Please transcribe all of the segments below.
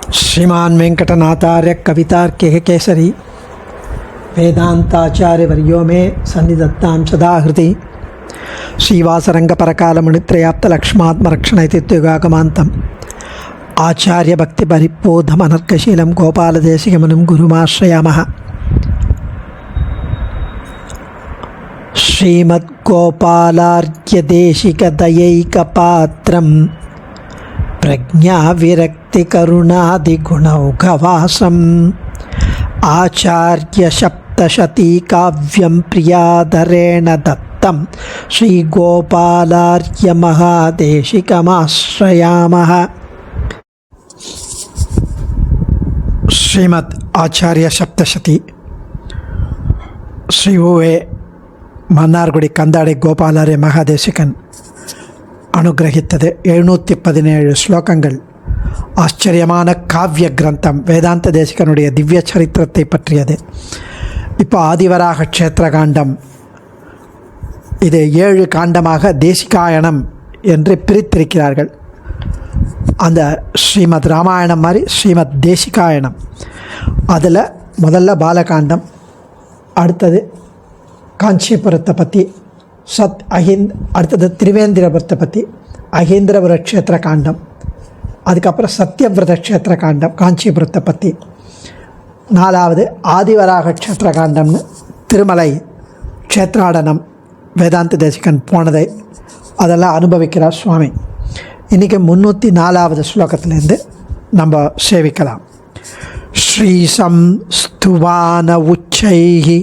श्रीमान वेंकटनाथार्य कवितार्किक केसरी वेदांताचार्य वर्यो में सन्निधत्तां सदा हृदि श्रीवासरंग परकाल मुनित्रयाप्त लक्ष्मात्मरक्षण इत्युगागमान्तम् आचार्य भक्ति परिपोधम अनर्कशीलं गोपालदेशिकमुनिं गुरुमाश्रयामः। श्रीमद्गोपालार्घ्यदेशिकदयैकपात्रं प्रज्ञाविरक्तिकरुणादिगुणौघवासम् आचार्यसप्तशतीकाव्यं प्रियाधरेण दत्तं श्रीगोपालार्घ्यमहादेशिकमाश्रयामः। श्रीमद् आचार्य सप्तशती श्री ओवे मन्नार्गुडी कंदाडि गोपालार्य महादेशिकन अनुग्रहित्तது 717 ஸ்லோகங்கள். ஆச்சரியமான காவிய கிரந்தம் வேதாந்த தேசிகனுடைய திவ்ய சரித்திரத்தை பற்றியது. இப்போ ஆதிவராக க்ஷேத்திர காண்டம், இது 7 காண்டமாக தேசிகாயணம் என்று பிரித்திருக்கிறார்கள். அந்த ஸ்ரீமத் ராமாயணம் மாதிரி ஸ்ரீமத் தேசிகாயணம். அதில் முதல்ல பாலகாண்டம், அடுத்தது காஞ்சிபுரத்தை பற்றி அடுத்தது திருவேந்திரபுரத்தை பற்றி அகேந்திரபுர க்ஷேத்திர காண்டம், அதுக்கப்புறம் சத்யவிரத க்ஷேத்திர காண்டம் காஞ்சிபுரத்தை பற்றி, 4வது ஆதிவராக க்ஷேத்திர காண்டம்னு திருமலை க்ஷேத்ராடனம் வேதாந்த தேசிகன் போனதை அதெல்லாம் அனுபவிக்கிறார் சுவாமி. இன்றைக்கி 304வது ஸ்லோகத்திலேருந்து நம்ம சேவிக்கலாம். ஸ்ரீசம் ஸ்துவான உச்சைஹி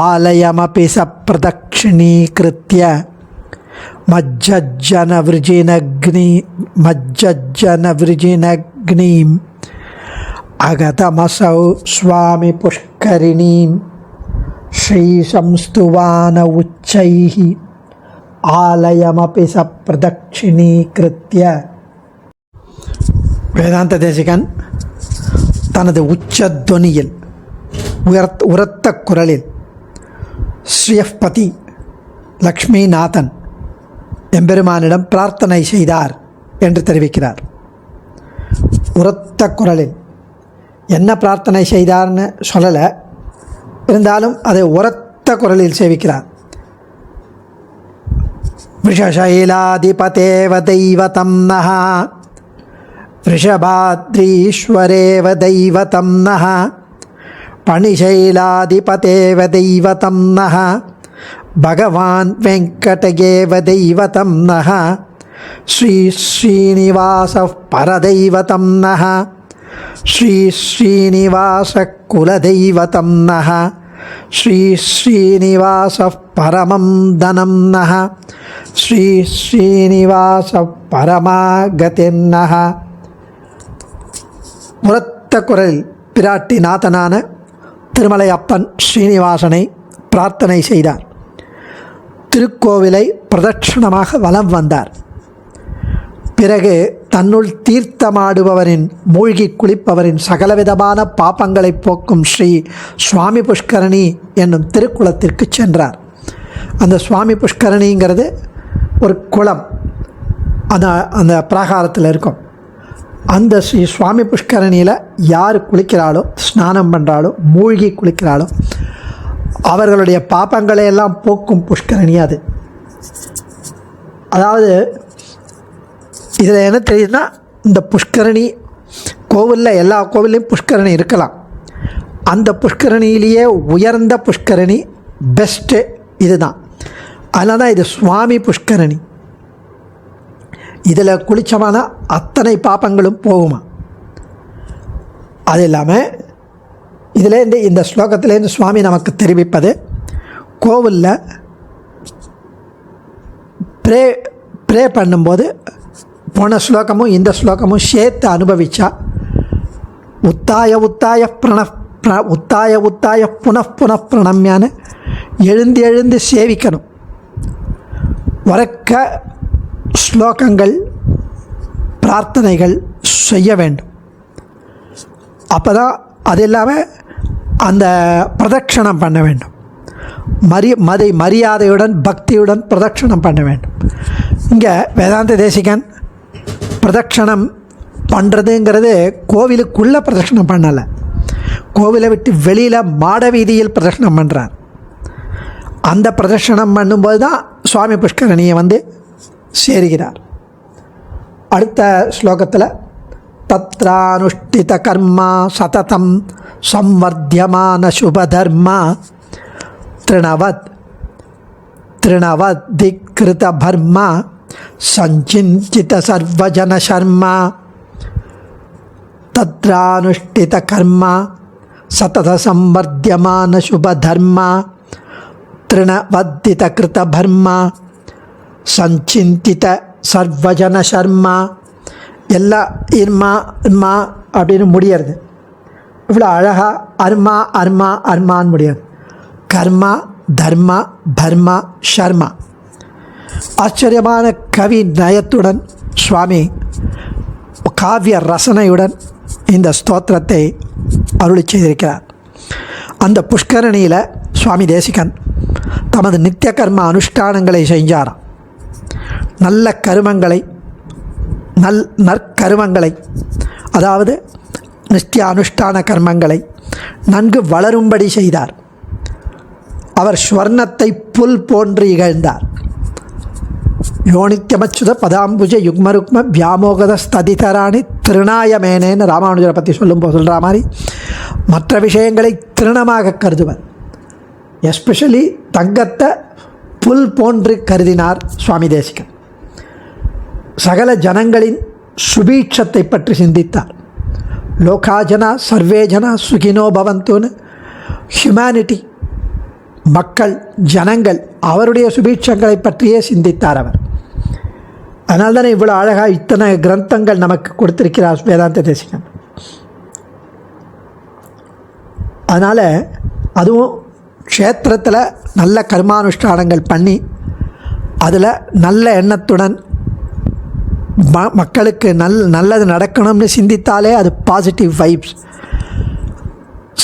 ஆலயமபி சப்ரதக்ஷிணீகிருத்ய மஜ்ஜனவிருஜினக்னீம் அகதமசௌ ஸ்வாமி புஷ்கரிணீம் ஸ்ரீசம்ஸ்துவான உச்சைஹி ஆலயமபி சப்ரதக்ஷிணீகிருத்ய. வேதாந்த தேசிகன் தனது உச்சத்வனியில் உரத்த குரலில் ஸ்ரீயப்பதி லக்ஷ்மிநாதன் எம்பெருமானிடம் பிரார்த்தனை செய்தார் என்று தெரிவிக்கிறார். உரத்த குரலில் என்ன பிரார்த்தனை செய்தார்னு சொல்லலை, இருந்தாலும் அதை உரத்த குரலில் சேவிக்கிறார். விஷசைலாதிபதேவ தெய்வதம் நஹ ரிஷபாத்ரீஸ்வரேவ தெய்வதம் நஹ பணிசைலாதிபதேவ தெய்வதம் நஹ பகவான் வெங்கடேவ தெய்வதம் நஹ ஸ்ரீ ஸ்ரீனிவாச பரதெய்வதம் நஹ ஸ்ரீ ஸ்ரீனிவாச குலதெய்வதம் நஹ ஸ்ரீ ஸ்ரீனிவாச பரமம் தனம் நஹ ஸ்ரீ ஸ்ரீனிவாச பரமாகதின் நஹ. உரத்த குரலில் பிராட்டி நாதனான திருமலை அப்பன் ஸ்ரீனிவாசனை பிரார்த்தனை செய்தார். திருக்கோவிலை பிரதட்சணமாக வலம் வந்தார். பிறகு தன்னுள் தீர்த்தமாடுபவரின் மூழ்கி குளிப்பவரின் சகலவிதமான பாப்பங்களை போக்கும் ஸ்ரீ சுவாமி புஷ்கரணி என்னும் திருக்குளத்திற்கு சென்றார். அந்த சுவாமி புஷ்கரணிங்கிறது ஒரு குளம், அந்த பிராகாரத்தில் இருக்கும். அந்த ஸ்ரீ சுவாமி புஷ்கரணியில் யார் குளிக்கிறாளோ, ஸ்நானம் பண்ணுறாளோ, மூழ்கி குளிக்கிறாளோ அவர்களுடைய பாப்பங்களை எல்லாம் போக்கும் புஷ்கரணி அது. அதாவது இதில் என்ன தெரியுதுன்னா, இந்த புஷ்கரணி கோவிலில் எல்லா கோவில்லையும் புஷ்கரணி இருக்கலாம். அந்த புஷ்கரணியிலேயே உயர்ந்த புஷ்கரணி பெஸ்ட்டு இதுதான். அதனால தான் இது சுவாமி புஷ்கரணி. இதில் குளிச்சமான அத்தனை பாப்பங்களும் போகுமா. அது இல்லாமல் இதிலேருந்து இந்த ஸ்லோகத்திலேருந்து சுவாமி நமக்கு தெரிவிப்பது, கோவிலில் ப்ரே பண்ணும்போது போன ஸ்லோகமும் இந்த ஸ்லோகமும் சேர்த்து அனுபவித்தா உத்தாய உத்தாய புனః பிரணம்யான எழுந்து எழுந்து சேவிக்கணும். உறக்க ஸ்லோகங்கள் பிரார்த்தனைகள் செய்ய வேண்டும். அப்போ தான் அது இல்லாமல் அந்த பிரதட்சணம் பண்ண வேண்டும். மரியாதையுடன் பக்தியுடன் பிரதட்சணம் பண்ண வேண்டும். இங்கே வேதாந்த தேசிகன் பிரதட்சணம் பண்ணுறதுங்கிறது கோவிலுக்குள்ளே பிரதட்சணம் பண்ணலை, கோவிலை விட்டு வெளியில் மாட வீதியில் பிரதட்சணம் பண்ணுறார். அந்த பிரதட்சணம் பண்ணும்போது தான் சுவாமி புஷ்கரணியை வந்து சேருகிறார். அடுத்த ஸ்லோகத்தில் தத்ரானுஷ்டித கர்மா சததம் சம்வர்த்தியமான சுபதர்மா திருணவதிகிருத பர்மா சஞ்சிஞ்சித சர்வஜன சர்மா. தத்ரானுஷ்டித கர்மா சதத சம்வர்த்தியமான சுபதர்மா திருணவத்தித கிருத பர்மா சஞ்சிந்தித சர்வஜன சர்மா. எல்லாம் இர்மா இர்மா அப்படின்னு முடியறது. இவ்வளோ அழகாக அர்மா அர்மா அர்மான்னு முடியாது. கர்மா தர்மா பர்மா ஷர்மா. ஆச்சரியமான கவி நயத்துடன் சுவாமி காவிய ரசனையுடன் இந்த ஸ்தோத்திரத்தை அருளி செய்திருக்கிறார். அந்த புஷ்கரணியில் சுவாமி தேசிகன் தமது நித்திய கர்ம அனுஷ்டானங்களை செஞ்சாராம். நல்ல கருமங்களை நற்கருமங்களை, அதாவது நித்திய அனுஷ்டான கர்மங்களை நன்கு வளரும்படி செய்தார். அவர் ஸ்வர்ணத்தை புல் போன்று இகழ்ந்தார். யோனித்யமச்சுத பதாம்புஜ யுக்மருக்ம வியாமோகத ஸ்ததிதராணி திருநாயமேனேன்னு ராமானுஜரை பற்றி சொல்கிற மாதிரி மற்ற விஷயங்களை திருணமாக கருதுவர். எஸ்பெஷலி தங்கத்தை புல் போன்று கருதினார் சுவாமி தேசிகன். சகல ஜனங்களின் சுபீட்சத்தை பற்றி சிந்தித்தார். லோகாஜனா சர்வே ஜனா சுகினோ பவந்துன்னு ஹியூமனிட்டி, மக்கள் ஜனங்கள் அவருடைய சுபீட்சங்களை பற்றியே சிந்தித்தார் அவர். அதனால தானே இவ்வளோ அழகாக இத்தனை கிரந்தங்கள் நமக்கு கொடுத்திருக்கிறார் வேதாந்த தேசிகன். அதனால் அதுவும் க்ஷேத்திரத்தில் நல்ல கர்மானுஷ்டானங்கள் பண்ணி அதில் நல்ல எண்ணத்துடன் மக்களுக்கு நல்லது நடக்கணும்னு சிந்தித்தாலே அது பாசிட்டிவ் வைப்ஸ்.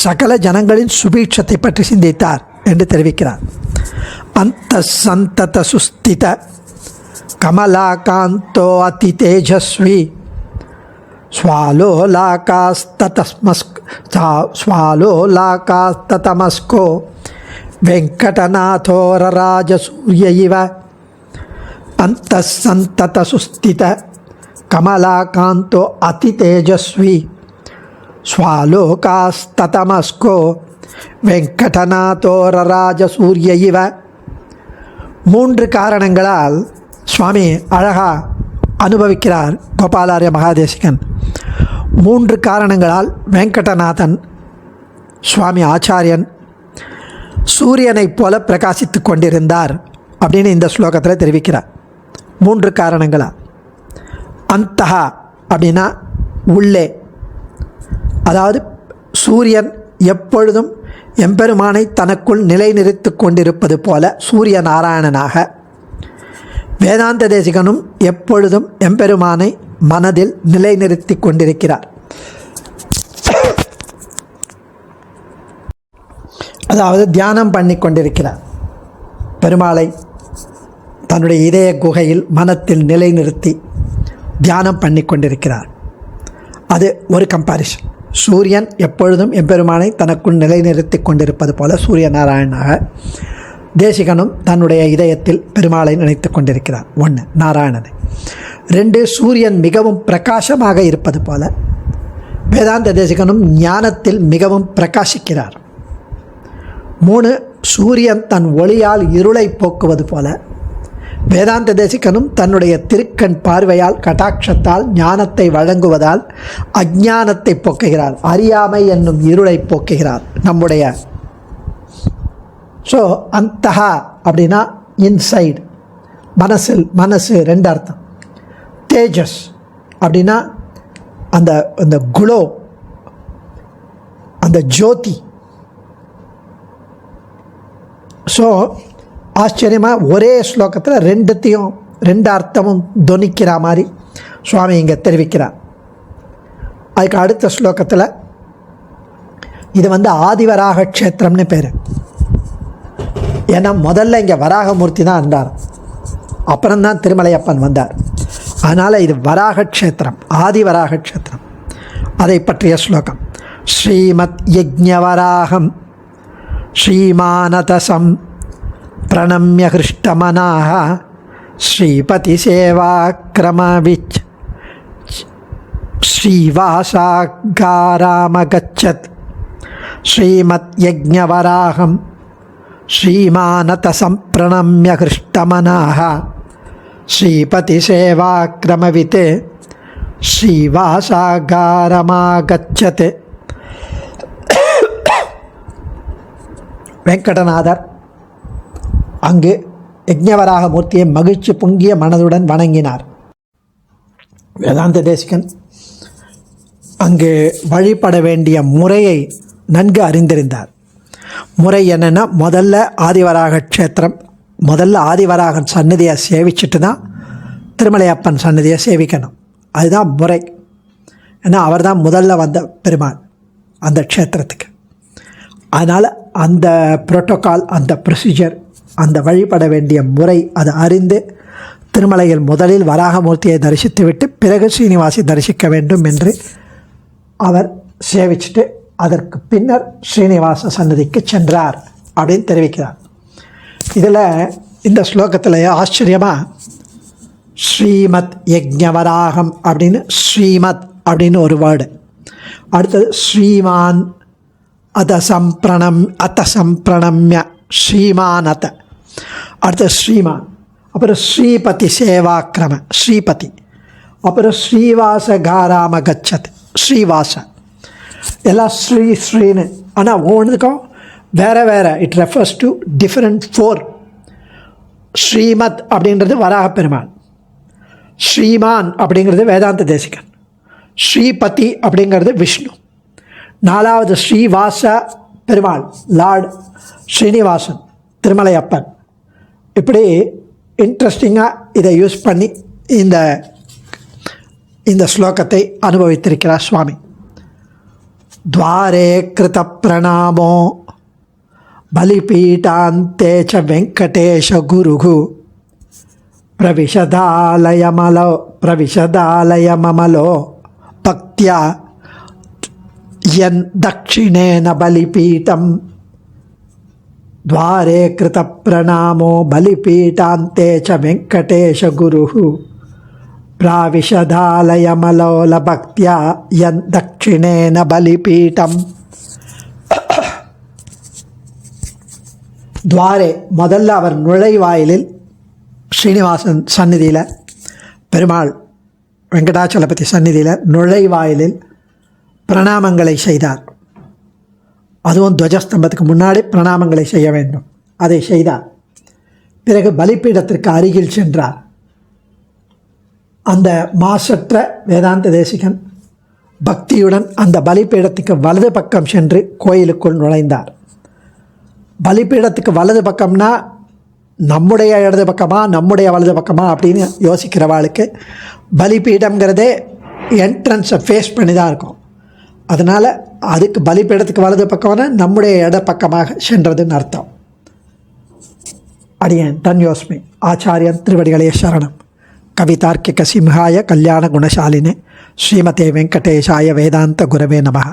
சகல ஜனங்களின் சுபீட்சத்தை பற்றி சிந்தித்தார் என்று தெரிவிக்கிறார். அந்த சந்தத சுஸ்தித கமலாகாந்தோ அதி தேஜஸ்வி ஸ்வாலோலாகாஸ்தமஸ்கோ வெங்கடநாதோரராஜசூரிய இவ. அந்த சந்தத சுஸ்தித கமலாகாந்தோ அதி தேஜஸ்வி ஸ்வாலோகாஸ்தமஸ்கோ வெங்கடநாதோரராஜசூரிய இவ. 3 காரணங்களால் சுவாமி அழகா அனுபவிக்கிறார் கோபாலாரிய மகாதேசிகன். 3 காரணங்களால் வெங்கடநாதன் சுவாமி ஆச்சாரியன் சூரியனைப் போல பிரகாசித்து கொண்டிருந்தார் அப்படின்னு இந்த ஸ்லோகத்தில் தெரிவிக்கிறார். 3 காரணங்களா. அந்தஹா அப்படின்னா உள்ளே, அதாவது சூரியன் எப்பொழுதும் எம்பெருமானை தனக்குள் நிலைநிறுத்தி கொண்டிருப்பது போல சூரிய நாராயணனாக வேதாந்த தேசிகனும் எப்பொழுதும் எம்பெருமானை மனதில் நிலைநிறுத்தி கொண்டிருக்கிறார். அதாவது தியானம் பண்ணி கொண்டிருக்கிறார். பெருமாளை தன்னுடைய இதய குகையில் மனத்தில் நிலைநிறுத்தி தியானம் பண்ணி கொண்டிருக்கிறார். அது ஒரு கம்பாரிசன். சூரியன் எப்பொழுதும் எம்பெருமானை தனக்குள் நிலைநிறுத்தி கொண்டிருப்பது போல சூரிய நாராயணனாக தேசிகனும் தன்னுடைய இதயத்தில் பெருமாளை நினைத்து கொண்டிருக்கிறார். 1 நாராயணனை. 2 சூரியன் மிகவும் பிரகாசமாக இருப்பது போல வேதாந்த தேசிகனும் ஞானத்தில் மிகவும் பிரகாசிக்கிறார். 3 சூரியன் தன் ஒளியால் இருளை போக்குவது போல வேதாந்த தேசிகனும் தன்னுடைய திருக்கண் பார்வையால் கடாட்சத்தால் ஞானத்தை வழங்குவதால் அஞ்ஞானத்தை போக்குகிறார். அறியாமை என்னும் இருளை போக்குகிறார் நம்முடைய. ஸோ அந்தஹா அப்படின்னா இன்சைடு, மனசு 2 அர்த்தம். தேஜஸ் அப்படின்னா அந்த குளோ, அந்த ஜோதி. ஸோ ஆச்சரியமாக ஒரே ஸ்லோகத்தில் 2 அர்த்தமும் தொனிக்கிற மாதிரி சுவாமி இங்கே தெரிவிக்கிறார். அதுக்கு அடுத்த ஸ்லோகத்தில் இது ஆதிவராக க்ஷேத்திரம்னு பேர். ஏன்னா முதல்ல இங்கே வராகமூர்த்தி தான் இருந்தார், அப்புறம்தான் திருமலையப்பன் வந்தார். அதனால் இது வராக க்ஷேத்திரம், ஆதி வராக க்ஷேத்திரம். அதை பற்றிய ஸ்லோகம். ஸ்ரீமத் யஜ்ஞவராகம் ஸ்ரீமானதசம் பிரணம்ய ஹிருஷ்டமனாக ஸ்ரீபதி சேவாக்ரமவிச் ஸ்ரீவாசாகாராமகச்சத். ஸ்ரீமத் யஜ்ஞவராகம் ஸ்ரீமானதசம் பிரணம்ய ஹிருஷ்டமனாக ஸ்ரீபதி சேவாக்ரமவித் ஸ்ரீவாசாகாரமாகச்சத். வெங்கடநாதர் அங்கு யஜ்ஞவராக மூர்த்தியை மகிழ்ச்சி பொங்கிய மனதுடன் வணங்கினார். வேதாந்த தேசிகன் அங்கு வழிபட வேண்டிய முறையை நன்கு அறிந்திருந்தார். முறை என்னென்னா, முதல்ல ஆதிவராக க்ஷேத்திரம், முதல்ல ஆதிவராகன் சன்னதியை சேவிச்சுட்டு தான் திருமலையப்பன் சன்னதியை சேவிக்கணும். அதுதான் முறை. ஏன்னா அவர் தான் முதல்ல வந்த பெருமாள் அந்த க்ஷேத்திரத்துக்கு. அதனால் அந்த புரோட்டோக்கால், அந்த ப்ரொசீஜர், அந்த வழிபட வேண்டிய முறை அதை அறிந்து திருமலையில் முதலில் வராகமூர்த்தியை தரிசித்துவிட்டு பிறகு ஸ்ரீனிவாசி தரிசிக்க வேண்டும் என்று அவர் சேவிச்சுட்டு அதற்கு பின்னர் ஸ்ரீனிவாச சன்னதிக்கு சென்றார் அப்படின்னு தெரிவிக்கிறார். இதில் இந்த ஸ்லோகத்தில் ஆச்சரியமாக ஸ்ரீமத் யஜ்ஞவராகம் அப்படின்னு ஸ்ரீமத் அப்படின்னு ஒரு வேர்டு, அடுத்தது ஸ்ரீமான் அத்தசம்பிரணம்ய ஸ்ரீமான் அத்த, அடுத்தது ஸ்ரீமான், அப்புறம் ஸ்ரீபதி சேவாக்கிரம ஸ்ரீபதி, அப்புறம் ஸ்ரீவாசகாராம கச்சத் ஸ்ரீவாச, எல்லாம் ஸ்ரீன்னு. ஆனால் ஒவ்வொன்றுக்கும் வேறு வேறு it refers to different four. Srimad அப்படின்றது வராக பெருமாள், ஸ்ரீமான் அப்படிங்கிறது வேதாந்த தேசிகன், ஸ்ரீபதி அப்படிங்கிறது விஷ்ணு, நாலாவது ஸ்ரீவாச பெருமாள் லார்ட் ஸ்ரீனிவாசன் திருமலையப்பன். இப்படி இன்ட்ரெஸ்டிங்காக இதை யூஸ் பண்ணி இந்த ஸ்லோகத்தை அனுபவித்திருக்கிறார் சுவாமி. துவாரே கிருத பிரணாமோ பலிபீட்டாந்தே ச வெங்கடேஷ குருகு பிரவிஷதாலயமமலோ பக்தியா யன் தட்சிணேன பலிபீட்டம். துவாரே கிருத பிரணாமோ பலிபீட்டாந்தே ச வெங்கடேஷ குருகு பிராவிஷதாலயமலோல பக்தியா யன் தட்சிணேன பலிபீட்டம். துவாரே முதல்ல அவர் நுழைவாயிலில் ஸ்ரீனிவாசன் சந்நிதியில், பெருமாள் வெங்கடாச்சலபதி சந்நிதியில் நுழைவாயிலில் பிரணாமங்களை செய்தார். அதுவும் துவஜஸ்தம்பத்துக்கு முன்னாடி பிரணாமங்களை செய்ய வேண்டும், அதை செய்தார். பிறகு பலிப்பீடத்திற்கு அருகில் சென்றார். அந்த மாசற்ற வேதாந்த தேசிகன் பக்தியுடன் அந்த பலிப்பீடத்துக்கு வலது பக்கம் சென்று கோயிலுக்குள் நுழைந்தார். பலிப்பீடத்துக்கு வலது பக்கம்னா நம்முடைய இடது பக்கமா நம்முடைய வலது பக்கமா அப்படின்னு யோசிக்கிறவாளுக்கு பலிப்பீடம்ங்கிறதே என்ட்ரன்ஸை ஃபேஸ் பண்ணி தான் இருக்கும். அதனால் அதுக்கு பலிப்பீடத்துக்கு வலது பக்கம்னா நம்முடைய இட பக்கமாக சென்றதுன்னு அர்த்தம். அடியேன் தன்யோஸ்மி ஆச்சாரியன் திருவடிகளே சரணம். கவிதார்க்கிக சிம்ஹாய கல்யாண குணசாலினே ஸ்ரீமதே வெங்கடேஷாய வேதாந்த குரவே நமஹ.